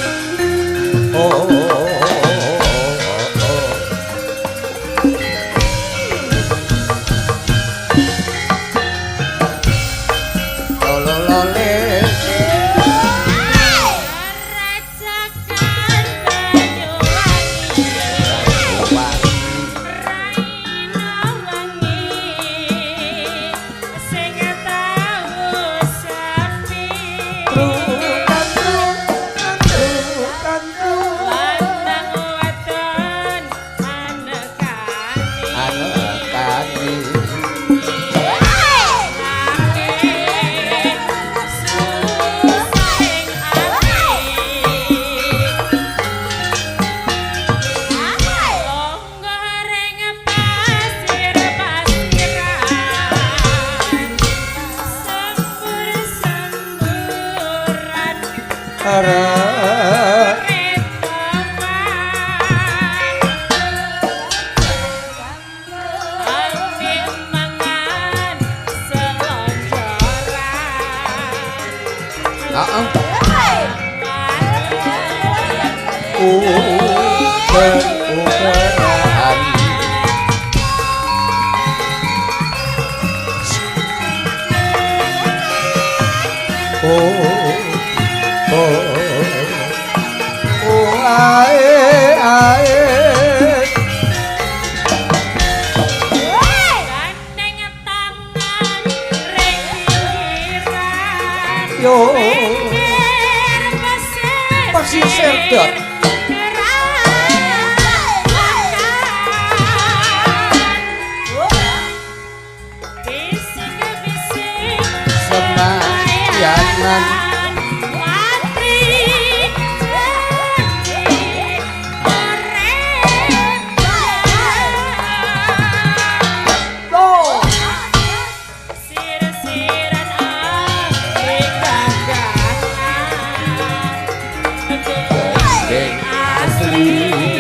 Asli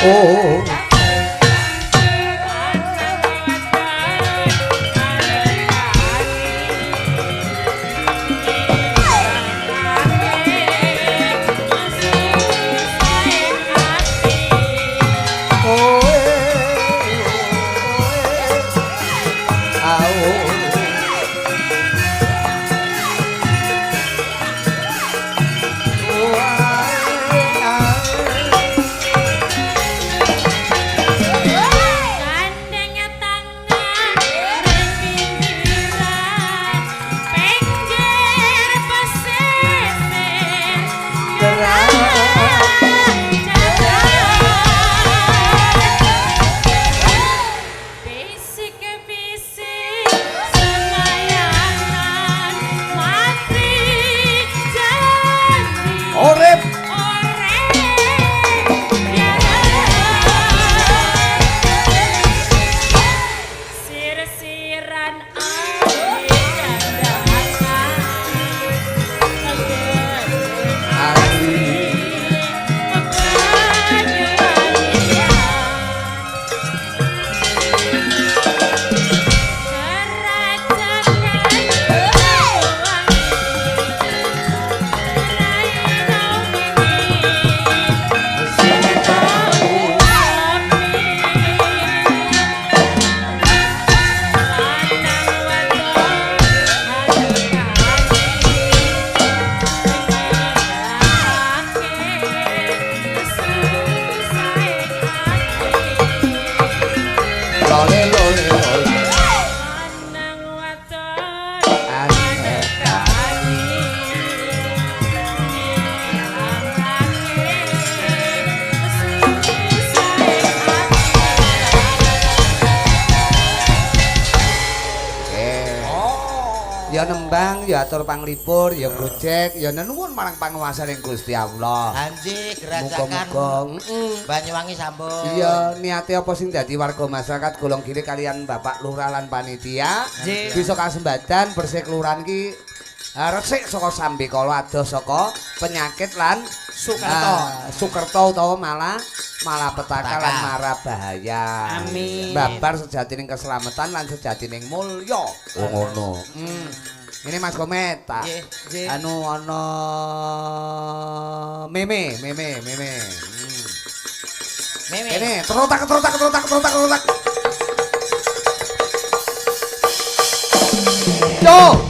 Oh. Ya nembang, ya atur panglipur, ya grojek, ya nuwun marang panguwasaning Gusti Allah. Anji gerajakan Banyuwangi Sambung. Iya, niate apa sing dadi warga masyarakat golong gile kalian Bapak Lurah lan panitia bisa kasembadan bersih kelurahan ki resik saka sambekala adoh saka penyakit lan Sukerto utawa malapetaka lan mara bahaya. Amin. Babar sejatining keselamatan lan sejatining mulya. Oh ngono. Ini Mas Komet tak anu ana meme. Ini terotak. Yo.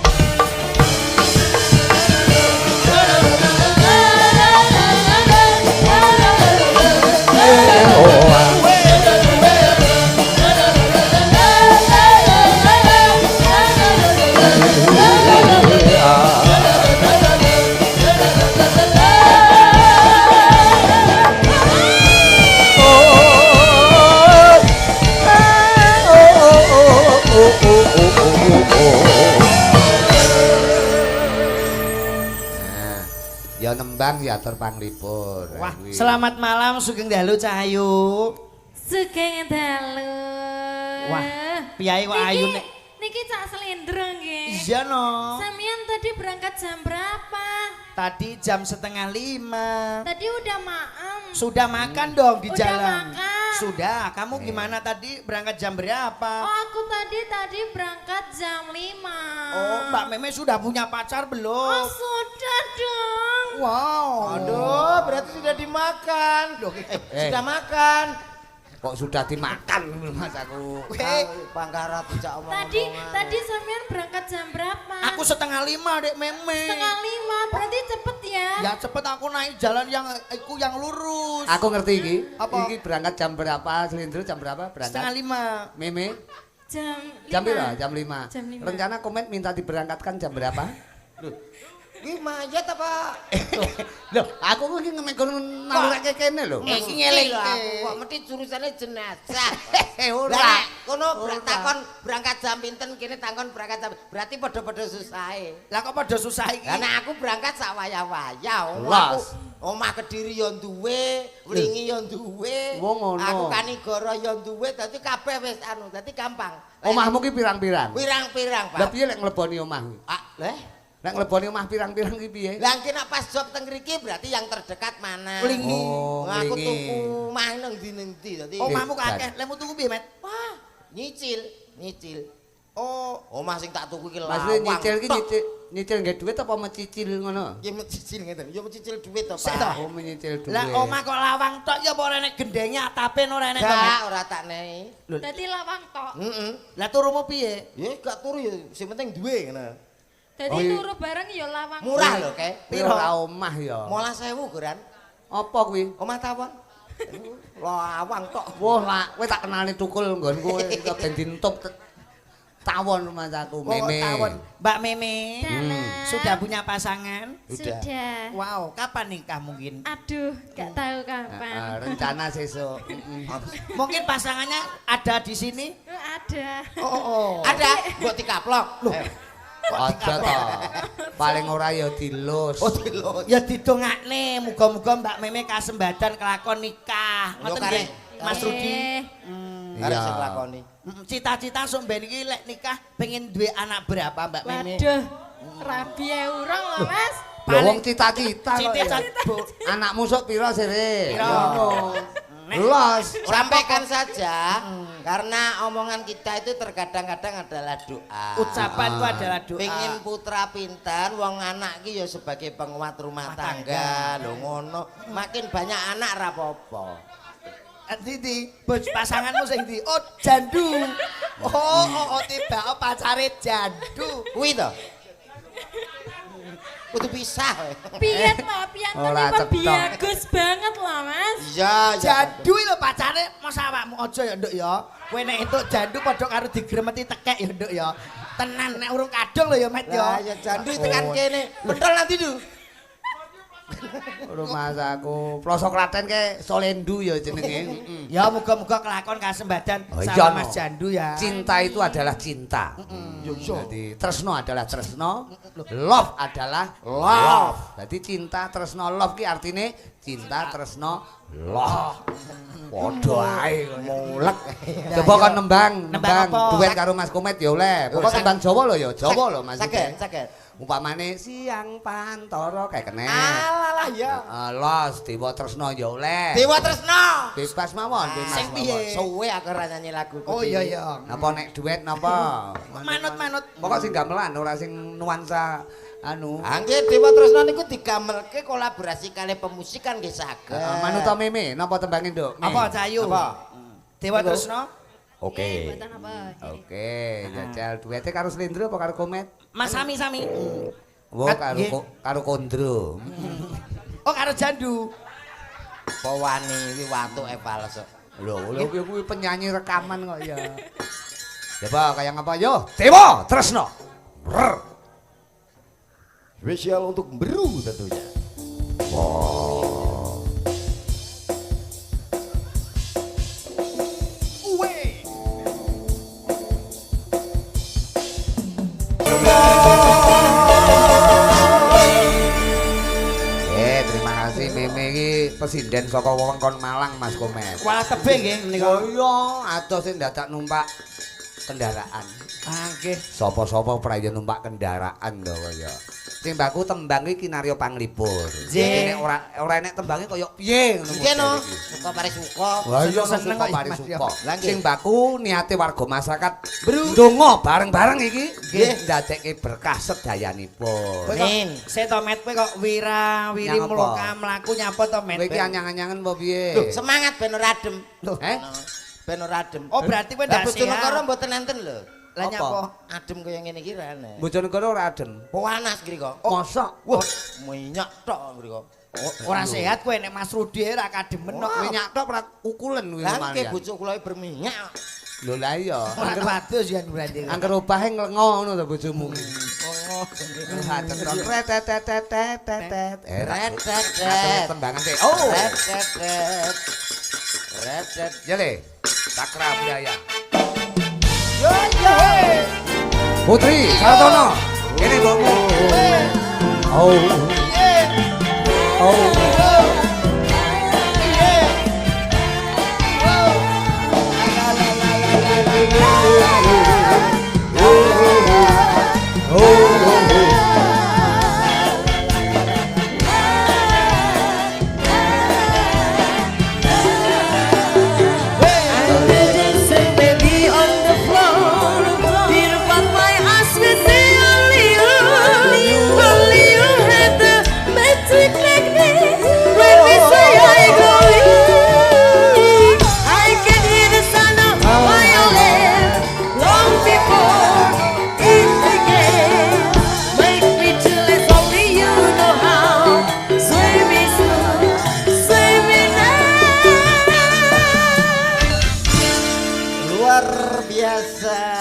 Ya nembang ya atur panglipur. Wah, selamat malam Sugeng Dalu Cahayu. Sugeng dalu. Wah, piye kok ayu nek Niki Cak Slendro nggih. iya no. Sampeyan tadi berangkat jam berapa? Tadi jam 4:30. Tadi udah maem. Sudah makan dong di Udah jalan. makan. Sudah, kamu gimana tadi berangkat jam berapa? Oh, aku tadi berangkat jam 5. Oh, Mbak Meme sudah punya pacar belum? Oh, sudah dong. Wow. Aduh, berarti sudah dimakan. Loh, sudah makan. Kok sudah dimakan Mas aku. Pangkarat cak omong. Tadi sampean berangkat jam berapa? Aku 4:30 Dek Meme. 4:30, berarti cepet ya? Ya cepet aku naik jalan yang lurus. Aku ngerti iki. Apa? Iki berangkat jam berapa? Selindro jam berapa berangkat? 4:30. Meme Jam 5. pira? Jam 5. Jam 5. Rencana Komet minta diberangkatkan jam berapa? Iki mayat apa? Loh, aku iki ngemegon nalurake kene lho. Iki ngelingke aku kok mesti jurusane jenazah. Ora. Kono takon berangkat jam pinten kene takon berangkat jam. Berarti padha-padha susahe. Lah kok pada susah iki? Lah nek aku berangkat sak wayah-wayah. Las. Omah Kediri ya duwe, Wlingi ya duwe. Wong ngono. Aku Kanigoro ya duwe, dadi kabeh wis anu, dadi gampang. Omahmu ki pirang-pirang? Pirang-pirang, Pak. Lah piye lek ngleboni omah kuwi? Ah, leh. Nek ngleboni omah pirang-pirang iki piye? Lah engke nek pas job teng mriki berarti yang terdekat mana? Klingi. Oh, Nah, aku nglingi. tuku omah nang ndi dadi. Omahmu kok akeh. Lemu tuku piye, Met? Wah, nyicil. Oh, omah sing tak tuku iki lawang. Maksudnya nyicil iki tok. nyicil nggih duit apa mencicil ngono? Ya mencicil ngeten. Ya mencicil duit to, Sik Pak. to. Oh menyicil duit. Lah omah kok lawang tok ya apa ora enek gendenge atape ora enek to, Met? Gak ora tak nehi. Dadi lawang tok. Heeh. Lah turumu piye? Ya gak turu ya sing penting duwe ngono. Dadi turu bareng ya lawang. Murah lho, Kek. Piro ra omah ya? 15.000 Goran. Apa kuwi? Omah tawon. Lawang tok. Wah, lah kowe tak kenali tukul nggon kowe iso ben dintup tawon rumah aku, Meme. Tawon. Mbak Meme. Sudah Sudah. punya pasangan? Sudah. Wow, kapan nikah mungkin? Aduh, gak tahu kapan. Rencana sesuk. Mungkin pasangannya ada di sini? Ada. Oh. Ada, mbok dikaplok. Loh, Aja to. Paling ora ya dilus. oh dilus. Ya didongakne, muga-muga Mbak Meme kasembadan kelakon nikah. Yo, Ngoten kare. nggih, Mas Rudi. Kare Iya. sing lakoni. Cita-cita sok ben iki lek nikah pengen duwe anak berapa Mbak Meme? Waduh. Rabi urang loh, Mas. Lho wong cita-cita kok. ya. Cita-cita Bu. Anakmu sok piro sire? Piro? Ngono. Nek- Los. Sampaikan saja karena omongan kita itu terkadang-kadang adalah doa. Ucapan itu adalah doa. Pengin putra pintar, wong anak ki ya sebagai penguat rumah tangga. Lho ngono, makin banyak anak ra apa-apa. Ndi pasanganmu sing ndi? Oh, jandu. Oh, tiba pacare jandu. Kuwi to. Kudu pisah. Pian loh, pian Ora tapi cetok. bagus banget loh, Mas. Iya, Jandu lho pacare masa awakmu aja ya, Nduk ya. Kowe nek entuk jandu padha karo digremeti tekek ya, Nduk ya. Tenan nek urung kadung lho ya, Met Lah ya. ya jandu tekan kene. Pentol nanti du. Rumah aku. Pelosok Klaten ke Solendu ya jenenge. Ya muga-muga kelakon kasembadan Oh, iya, sama no. Mas Jandu ya. Cinta itu adalah cinta. Jadi tresno adalah tresno, love adalah love. Jadi cinta, tresno, love ki artine cinta, tresno, love. Padha ae mulek. Coba kon nembang, Nembang apa? duet karo Mas Komet ya oleh. Pokok tembang Jawa lho ya, Jawa lho Mas. Saged. Umpamane siang pantoro kayak kene. Alalah ya. Los Dewa Tresno ya oleh. Dewa Tresno. Bebas mawon, bebas Sing mawon. piye? Suwe aku ora nyanyi lagu. Oh iya iya. Napa nek duet napa? Manut-manut. Pokok sing gamelan ora sing nuansa anu. Angge Dewa Tresno niku digamelke kolaborasi kali pemusikan nggih saged. Manut to Meme, napa tembange, Nduk? Apa Cayu? Apa? Dewa Tresno? Oke. Buatan apa? Oke, jajal duete karo Slendro apa karo Komet? Mas sami-sami. Wo karo Nggih. karo Kondro. Oh karo Jandu. Pewani wi watuke palsu. Lho kuwi penyanyi rekaman kok ya. Coba kayak apa yo? Dewa Tresno. Rrr. Spesial untuk Beru tentunya. Terima kasih Meme iki presiden saka wewengkon Malang Mas Komet. Kuala tebing nggih menika. Oh iya, adoh sing dadak numpak kendaraan. Ah nggih. Sopo-sopo prayo numpak kendaraan lho kaya. Sing baku tembang iki kinarya panglipur. Nggih. Nek ora enek tembange kaya piye ngono. Nggih no, suka pare suka. Wah iya Seneng seneng kok kok, pari Mas, suka. ya. Lah, nggih. Sing baku niate warga masyarakat ndonga bareng-bareng iki nggih ndadekke berkah sedayanipun. Amin. Setomet kowe kok wira-wiri Nyapa? mluka mlaku nyapa to Met? Kowe iki anyang-anyangen apa piye? Loh, semangat ben ora adem. Eh? Ben ora adem. Oh berarti kowe Lah ndak Bojonegoro sehat. mboten enten lho. Lah Apa? nyapa? Adem kaya ngene iki ra enek. Bojonegoro ora adem. Panas griko. Mosok. Wah, minyak tok griko. Ora sehat kowe nek Mas Rudi ora kademen kok. Minyak tok ora ukulen kuwi Lah lumayan. ke bojo kula berminyak. Lho lah iya. Ora wadus ya berarti. Angger obahe nglengo ngono to bojomu. Oh, Haten retetetetetetet. Retetet. Tembangan sih. Oh. Retetet. Retet. Jale. Sakra budaya. Yo yo. Putri Sartono. Kene mbokmu. Oh. Oh.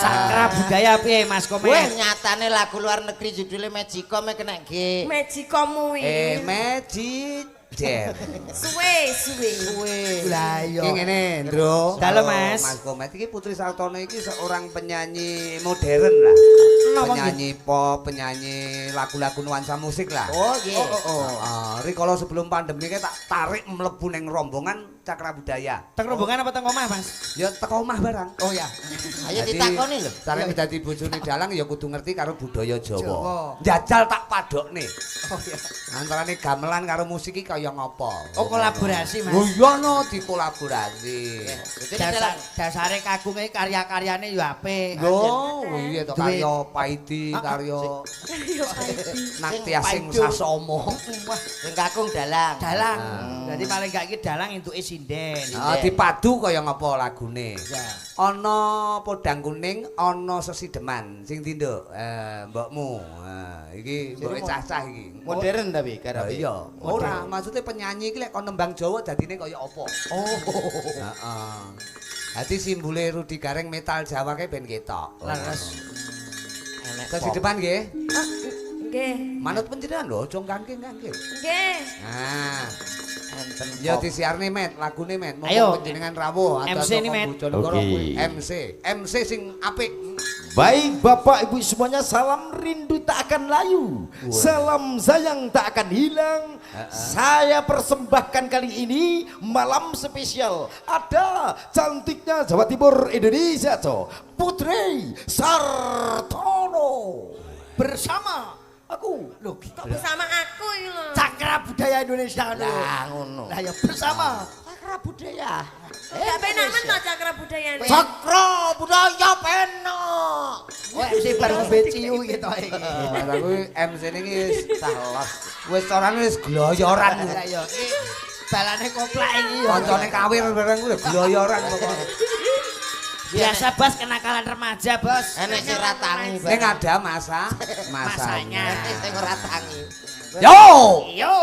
Cakra budaya piye Mas Komet? Weh nyatane lagu luar negeri judulnya Magicom kena G. Magicom kuwi. Magic Jam. Suwe. Lah iya. Iki ngene, Ndro. Dalem, Mas. Mas Komet iki Putri Sartono iki seorang penyanyi modern lah. Penyanyi pop, penyanyi lagu-lagu nuansa musik lah. Oh nggih. Rikala sebelum pandemi tak tarik mlebu ning rombongan Cakra Budaya. Teng rombongan apa teng omah, Mas? Ya teko omah barang. Oh ya. Ayo ditakoni lho. Tarik dadi bojone dalang ya kudu ngerti karo budaya Jawa. Jawa. Njajal tak padokne. Oh ya. Antarane gamelan karo musik iki kaya ngapa? Oh kolaborasi, Mas. Oh iya no dikolaborasi. Dasare kagunge karya-karyane ya apik. Yo, iya to karya Paidi, karya Naktiasing Sasomo. Sing kakung dalang. Dalang. Dadi paling gak iki dalang entuke sinden. Dipadu kaya ngapa lagune. Ya. Ana podang kuning, ana sesideman sing tinduk. Mbokmu. Iki mboke cah-cah iki. Modern tapi karaoke. Iya. Ora, maksudnya penyanyi iki lek kon nembang Jawa dadine kaya apa? Oh. Heeh. Dadi simbole Rudi Gareng metal Jawa kae ben ketok. Leres. Sesi depan nggih. Nggih. Manut panjenengan lho, aja kangking-kangking. Nggih. Nah, Enten ya pop. disiarne Met, lagune Met. Ayo. Panjenengan rawuh MC ini, Met. Oke. MC sing apik. Baik Bapak Ibu semuanya, salam rindu tak akan layu, salam sayang tak akan hilang. Saya persembahkan kali ini malam spesial. Ada cantiknya Jawa Timur Indonesia, Putri Sartono bersama aku. Loh, Kok bersama aku iki lho. Cakra budaya Indonesia lho. Lah ngono. Lah ya bersama. Cakra budaya. Gak penak men to cakra budaya ini. Cakra budaya penak. Oh MC bareng beciu gitu iki. Aku MC niki wis salah. Wis orane wis gloyoran. Lah ya iki balane koplak iki ya. Kancane kawir bareng kuwi gloyoran pokoke. Biasa Bos kenakalan remaja, Bos. Enek sing ratangi. Ning ada masanya. Sing ora tangi. Yo! Yo.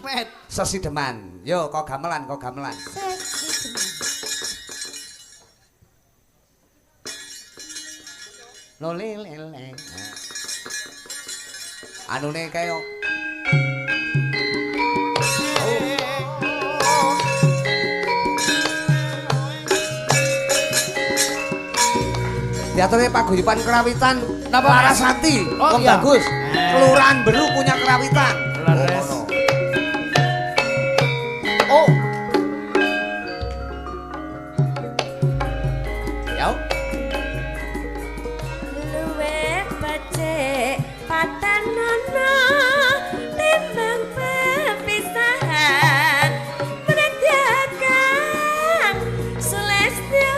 Met. Sesideman. Yo, kok gamelan. Lolelele. Anune kaya Teaternya Paguyuban Kerawitan Napa, Mas? Larasati. Oh, iya. Bagus. Kelurahan Beru punya kerawitan. Leres. Oh. Yo. Luwih becik patenono timbang pepisahan menedyakan Sulestyo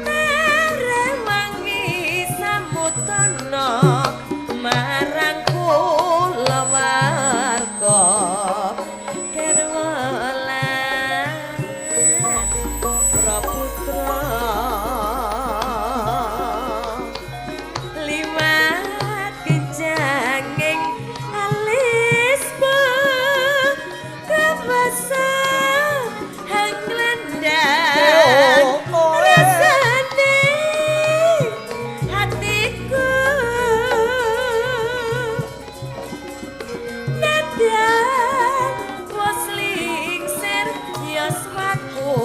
teremangi samutono marang kula warga kerwalan praputra liwat kenjanging alismu kebasa hanglendang rasane hatiku nadyan was lingsir yasmaku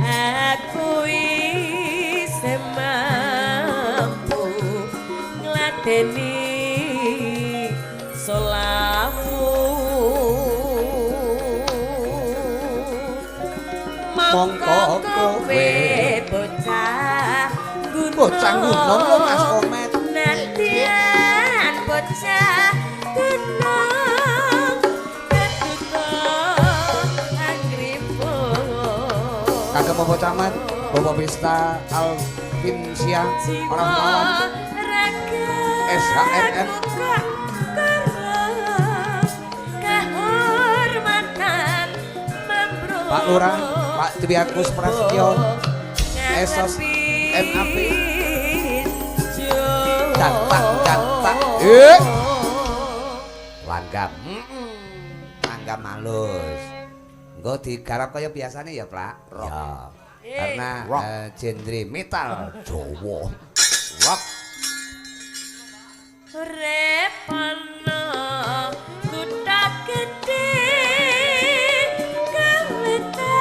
aku isih mampu ngladeni solamu Mongko kowe bocah Bocah gunung lho, Mas Komet. Nadyan bocah gunung ketuta angripo Kagem Bapak Camat, Bapak Pesta Alvinsia orang Malang. SHMM. Kehormatan membrong Pak Lurah, Pak Triakus Prasetyo, Esos MAP. Dampak. Langgam. Langgam halus. Engko digarap kaya biasane ya, Plak. Ya. karena genre metal Jawa. Rock. Repana kutha gedhe kawetan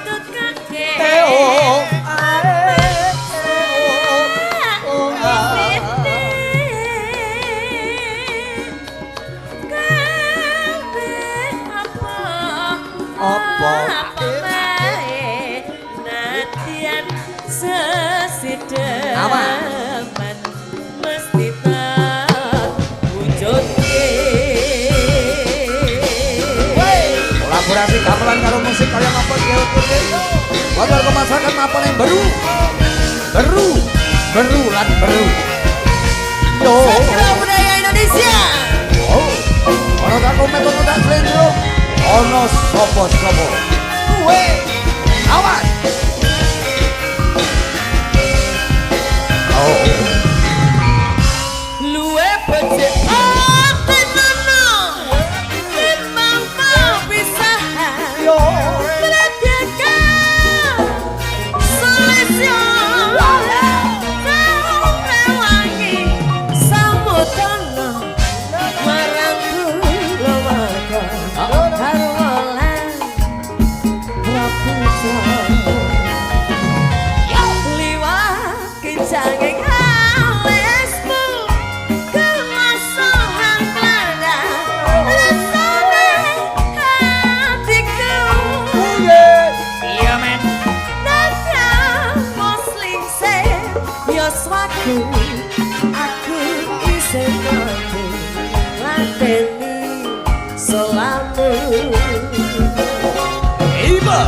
tukake Apa nadian sesiden Aman. mesti tak wujudke kolaborasi gamelan karo musik kaya apa iki ukurke motor kemasakan apa yang beru lan beru yo Sastra budaya Indonesia ono tak komet ono tak slendro ono sopo kuwe awas luwe becik ati nono timbang kau bisa yo Berdeka Selesio Kau rewangi Samudana Marangku Lomaka Haruolan Rapusa Liwat Kencangeng Halesmu Kemasohan Belanda Lesone hatiku Iya men. Aku bisa mampu lateni selamu iba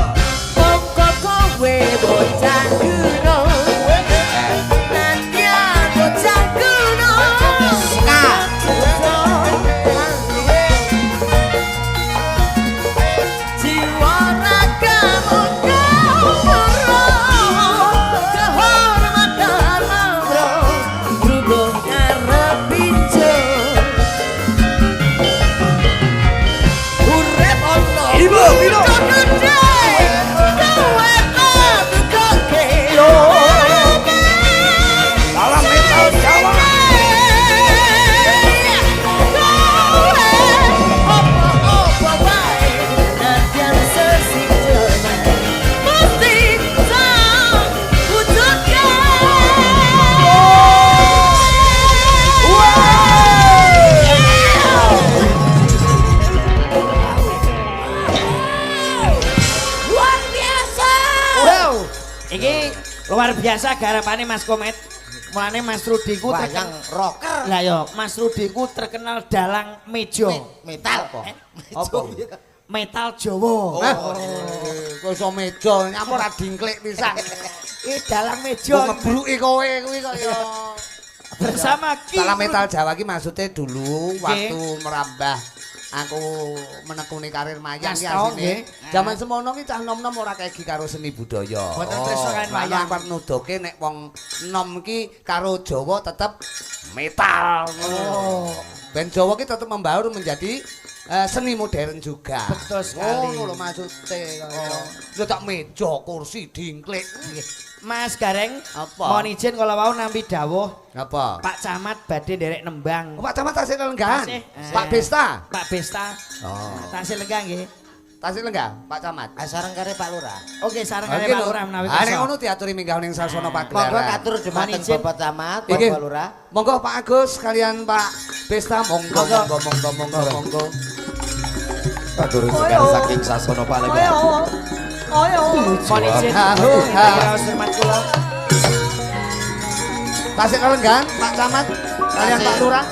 pokok kowe bocah kuno nanti bocah kuno jiwa ragamu iba piro salam metal Jawa Iki luar biasa garapane Mas Komet. Mulane Mas Rudi ku Wayang rocker Lah yo, Mas Rudi ku terkenal dalang meja. metal apa? Apa? Metal Jawa. kok iso meja nyampe ora dingklik pisan Iki dalang kok meja ngebruki kowe kuwi kok ya bersama Ki. salah metal Jawa ki maksudnya dulu waktu merambah aku menekuni karir mayang ki Kastong, asine. nggih. Zaman semono ki cah nom-nom ora kegi karo seni budaya. Boten tresno kan wayang. Lan nuduhke nek wong nom ki karo Jawa tetep metal. Ben Jawa ki tetep membaur menjadi seni modern juga. Betul sekali. Ngono lho maksudnya. Yo tak meja, kursi, dingklik. Mas Gareng, Apa? mohon izin kalau mau nampi dawuh Apa? Pak Camat badhe derek nembang. Pak Camat tasih lenggan. Tasih. Pak Besta. Pak Besta. Oh. Tasih lenggang nggih. Tasih lenggan, Pak Camat. Sareng kare Pak Lurah. Oke, sarengane Pak Lurah menawi Ah nek kersa. ngono diaturi minggah ning sasana Monggo pagelaran. katur dumateng Mohon izin. Bapak Camat, Iki. Pak Lurah. Monggo Pak Agus kalian Pak Besta monggo monggo. Kadur sekali saking Sasono Palembang. Mohon izin. Hahu, ha. Raos hormat kula. Tasik lenggan Pak Camat kalian Tasik. Pak Lurah.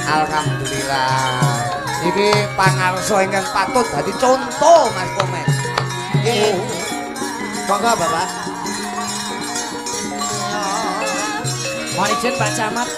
Alhamdulillah. Iki pangarsa ingkang patut dadi contoh Mas Komet. Nggih. Monggo Bapak. Mohon izin Pak Camat.